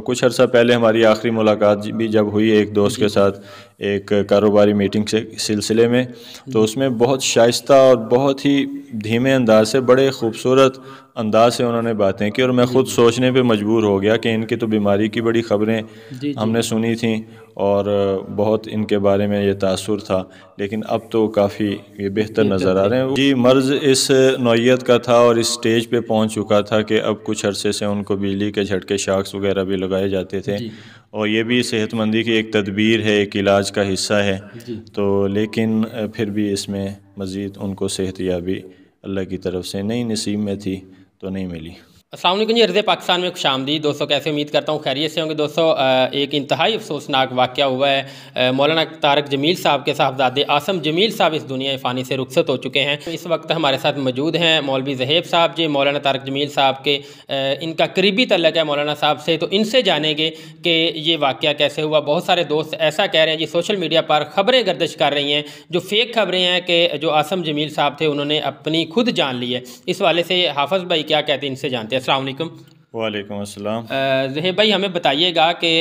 کچھ عرصہ پہلے ہماری آخری ملاقات بھی جب ہوئی ایک دوست کے ساتھ ایک کاروباری میٹنگ سے سلسلے میں، تو اس میں بہت شائستہ اور بہت ہی دھیمے انداز سے بڑے خوبصورت انداز سے انہوں نے باتیں کی، اور میں خود سوچنے پہ مجبور ہو گیا کہ ان کی تو بیماری کی بڑی خبریں ہم نے سنی تھیں اور بہت ان کے بارے میں یہ تاثر تھا، لیکن اب تو کافی یہ بہتر نظر آ رہے ہیں۔ جی، مرض اس نوعیت کا تھا اور اس سٹیج پہ پہنچ چکا تھا کہ اب کچھ عرصے سے ان کو بجلی کے جھٹکے شاکس وغیرہ بھی لگائے جاتے تھے، اور یہ بھی صحت مندی کی ایک تدبیر ہے، ایک علاج کا حصہ ہے، تو لیکن پھر بھی اس میں مزید ان کو صحت یابی اللہ کی طرف سے نہیں نصیب میں تھی تو نہیں ملی۔ السلام علیکم جی، عرض پاکستان میں خوش آمدید دوستوں، کیسے امید کرتا ہوں خیریت سے ہوں گے دوستوں۔ ایک انتہائی افسوسناک واقعہ ہوا ہے، مولانا طارق جمیل صاحب کے صاحبزادے عاصم جمیل صاحب اس دنیا فانی سے رخصت ہو چکے ہیں۔ اس وقت ہمارے ساتھ موجود ہیں مولوی ذہیب صاحب جی، مولانا طارق جمیل صاحب کے ان کا قریبی تعلق ہے مولانا صاحب سے، تو ان سے جانیں گے کہ یہ واقعہ کیسے ہوا۔ بہت سارے دوست ایسا کہہ رہے ہیں جی، سوشل میڈیا پر خبریں گردش کر رہی ہیں جو فیک خبریں ہیں کہ جو عاصم جمیل صاحب تھے انہوں نے اپنی خود جان لی ہے۔ اس والے سے حافظ بھائی کیا کہتے ہیں، ان سے جانتے ہیں۔ السلام علیکم۔ وعلیکم السلام۔ ذہیب بھائی ہمیں بتائیے گا کہ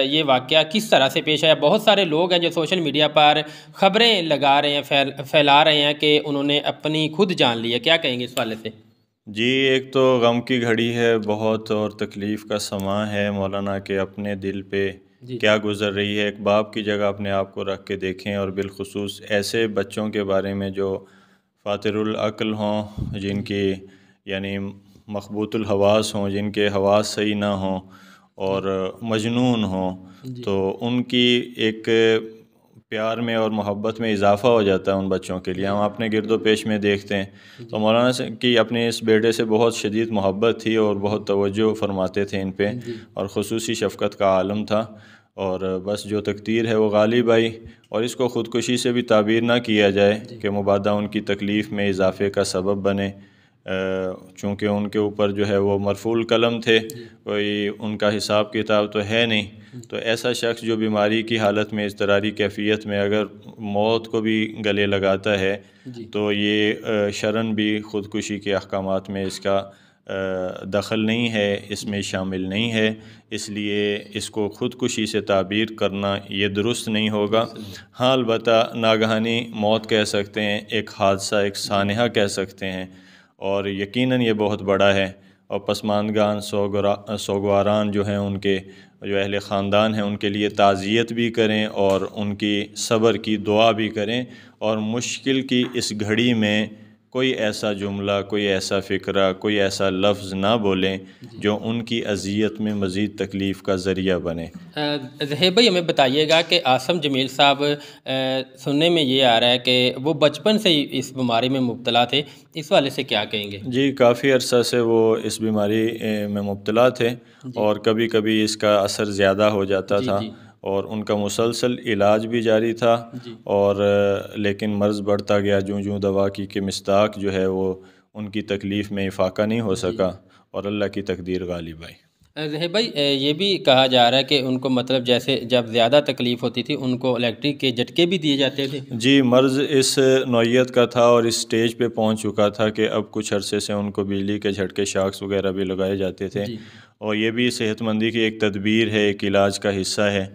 یہ واقعہ کس طرح سے پیش آیا۔ بہت سارے لوگ ہیں جو سوشل میڈیا پر خبریں لگا رہے ہیں، پھیلا رہے ہیں کہ انہوں نے اپنی خود جان لی ہے، کیا کہیں گے اس والے سے؟ جی، ایک تو غم کی گھڑی ہے بہت اور تکلیف کا سماں ہے مولانا کے اپنے دل پہ کیا گزر رہی ہے۔ ایک باپ کی جگہ اپنے آپ کو رکھ کے دیکھیں، اور بالخصوص ایسے بچوں کے بارے میں جو فاطر العقل ہوں، جن کی یعنی مخبوط الحواس ہوں، جن کے حواس صحیح نہ ہوں اور مجنون ہوں، تو ان کی ایک پیار میں اور محبت میں اضافہ ہو جاتا ہے ان بچوں کے لیے۔ ہم اپنے گرد و پیش میں دیکھتے ہیں تو مولانا کی اپنے اس بیٹے سے بہت شدید محبت تھی اور بہت توجہ فرماتے تھے ان پہ، اور خصوصی شفقت کا عالم تھا، اور بس جو تقدیر ہے وہ غالب آئی، اور اس کو خودکشی سے بھی تعبیر نہ کیا جائے کہ مبادا ان کی تکلیف میں اضافے کا سبب بنے، چونکہ ان کے اوپر جو ہے وہ مرفوع القلم تھے، کوئی ان کا حساب کتاب تو ہے نہیں، تو ایسا شخص جو بیماری کی حالت میں اضطراری کیفیت میں اگر موت کو بھی گلے لگاتا ہے تو یہ شرعاً بھی خودکشی کے احکامات میں اس کا دخل نہیں ہے، اس میں شامل نہیں ہے، اس لیے اس کو خودکشی سے تعبیر کرنا یہ درست نہیں ہوگا۔ ہاں، البتہ ناگہانی موت کہہ سکتے ہیں، ایک حادثہ، ایک سانحہ کہہ سکتے ہیں، اور یقیناً یہ بہت بڑا ہے، اور پسماندگان سوگواران جو ہیں ان کے جو اہل خاندان ہیں ان کے لیے تعزیت بھی کریں اور ان کی صبر کی دعا بھی کریں، اور مشکل کی اس گھڑی میں کوئی ایسا جملہ، کوئی ایسا فکرہ، کوئی ایسا لفظ نہ بولیں جو ان کی اذیت میں مزید تکلیف کا ذریعہ بنے۔ ذہیب بھائی ہمیں بتائیے گا کہ عاصم جمیل صاحب سننے میں یہ آ رہا ہے کہ وہ بچپن سے ہی اس بیماری میں مبتلا تھے، اس والے سے کیا کہیں گے؟ جی، کافی عرصہ سے وہ اس بیماری میں مبتلا تھے، اور کبھی کبھی اس کا اثر زیادہ ہو جاتا تھا، اور ان کا مسلسل علاج بھی جاری تھا، اور لیکن مرض بڑھتا گیا، جوں دوا کی مصداق جو ہے وہ ان کی تکلیف میں افاقہ نہیں ہو سکا، اور اللہ کی تقدیر غالب آئی۔ ذہیب بھائی یہ بھی کہا جا رہا ہے کہ ان کو مطلب جیسے جب زیادہ تکلیف ہوتی تھی ان کو الیکٹرک کے جھٹکے بھی دیے جاتے تھے؟ جی، مرض اس نوعیت کا تھا اور اس سٹیج پہ پہنچ چکا تھا کہ اب کچھ عرصے سے ان کو بجلی کے جھٹکے شاکس وغیرہ بھی لگائے جاتے تھے، اور یہ بھی صحت مندی کی ایک تدبیر ہے، ایک علاج کا حصہ ہے،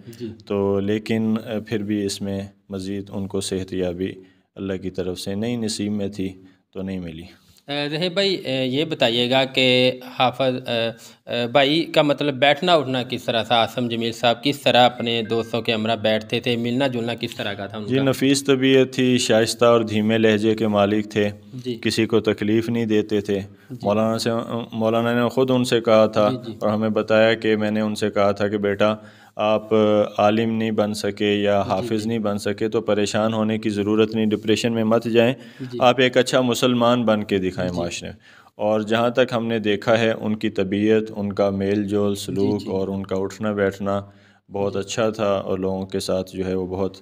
تو لیکن پھر بھی اس میں مزید ان کو صحت یابی اللہ کی طرف سے نہیں نصیب میں تھی تو نہیں ملی۔ ذہیب بھائی یہ بتائیے گا کہ حافظ بھائی کا مطلب بیٹھنا اٹھنا کس طرح تھا؟ عاصم جمیل صاحب کس طرح اپنے دوستوں کے ہمراہ بیٹھتے تھے؟ ملنا جلنا کس طرح کا تھا ان کا؟ جی، نفیس طبیعت تھی، شائستہ اور دھیمے لہجے کے مالک تھے، کسی کو تکلیف نہیں دیتے تھے۔ مولانا نے خود ان سے کہا تھا اور ہمیں بتایا کہ میں نے ان سے کہا تھا کہ بیٹا آپ عالم نہیں بن سکے یا حافظ نہیں بن سکے تو پریشان ہونے کی ضرورت نہیں، ڈپریشن میں مت جائیں، آپ ایک اچھا مسلمان بن کے دکھائیں معاشرے۔ اور جہاں تک ہم نے دیکھا ہے ان کی طبیعت، ان کا میل جول سلوک اور ان کا اٹھنا بیٹھنا بہت اچھا تھا، اور لوگوں کے ساتھ جو ہے وہ بہت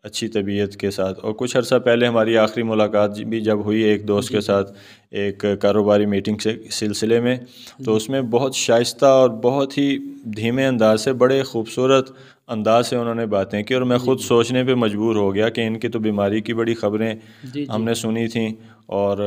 اچھی طبیعت کے ساتھ۔ اور کچھ عرصہ پہلے ہماری آخری ملاقات بھی جب ہوئی ایک دوست کے ساتھ ایک کاروباری میٹنگ سے سلسلے میں، تو اس میں بہت شائستہ اور بہت ہی دھیمے انداز سے بڑے خوبصورت انداز سے انہوں نے باتیں کی، اور میں خود سوچنے پہ مجبور ہو گیا کہ ان کی تو بیماری کی بڑی خبریں ہم نے سنی تھیں اور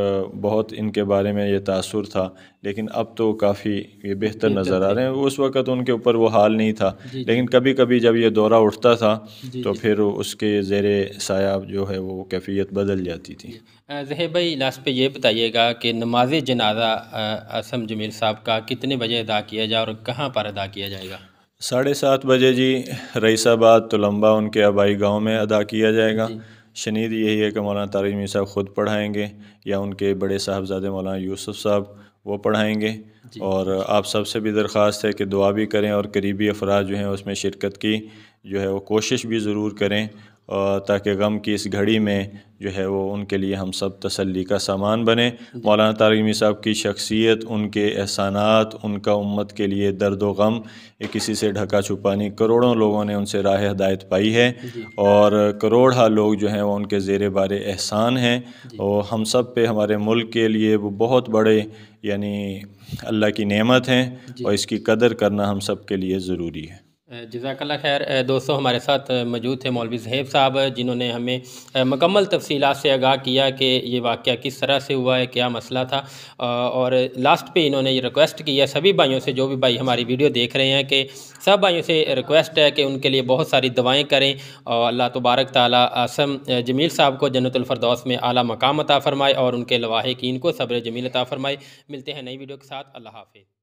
بہت ان کے بارے میں یہ تاثر تھا، لیکن اب تو کافی یہ بہتر نظر آ رہے ہیں۔ اس وقت ان کے اوپر وہ حال نہیں تھا، لیکن کبھی کبھی جب یہ دورہ اٹھتا تھا تو پھر اس کے زیر سایہ جو ہے وہ کیفیت بدل جاتی تھی۔ ظہیر بھائی لاسٹ پہ یہ بتائیے گا کہ نماز جنازہ عاصم جمیل صاحب کا کتنے بجے ادا کیا جائے اور کہاں پر ادا کیا جائے گا؟ 7:30 بجے جی، رئیس آباد تلمبہ ان کے آبائی گاؤں میں ادا کیا جائے گا۔ شنید یہی ہے کہ مولانا طارق جمیل صاحب خود پڑھائیں گے یا ان کے بڑے صاحبزادے مولانا یوسف صاحب وہ پڑھائیں گے، اور آپ سب سے بھی درخواست ہے کہ دعا بھی کریں اور قریبی افراد جو ہیں اس میں شرکت کی جو ہے وہ کوشش بھی ضرور کریں، تاکہ غم کی اس گھڑی میں جو ہے وہ ان کے لیے ہم سب تسلی کا سامان بنیں۔ مولانا طارق جمیل صاحب کی شخصیت، ان کے احسانات، ان کا امت کے لیے درد و غم یہ کسی سے ڈھکا چھپا نہیں، کروڑوں لوگوں نے ان سے راہ ہدایت پائی ہے، اور کروڑہ لوگ جو ہیں وہ ان کے زیر بار احسان ہیں، اور ہم سب پہ، ہمارے ملک کے لیے وہ بہت بڑے یعنی اللہ کی نعمت ہیں، اور اس کی قدر کرنا ہم سب کے لیے ضروری ہے۔ جزاک اللہ خیر۔ دوستوں ہمارے ساتھ موجود تھے مولوی ظہیر صاحب، جنہوں نے ہمیں مکمل تفصیلات سے آگاہ کیا کہ یہ واقعہ کس طرح سے ہوا ہے، کیا مسئلہ تھا، اور لاسٹ پہ انہوں نے یہ ریکویسٹ کی ہے سبھی بھائیوں سے، جو بھی بھائی ہماری ویڈیو دیکھ رہے ہیں، کہ سب بھائیوں سے ریکویسٹ ہے کہ ان کے لیے بہت ساری دعائیں کریں، اور اللہ تبارک تعالیٰ عاصم جمیل صاحب کو جنت الفردوس میں اعلیٰ مقام عطا فرمائے، اور ان کے لواحقین کو صبر جمیل عطا فرمائے۔ ملتے ہیں نئی ویڈیو کے ساتھ، اللہ حافظ۔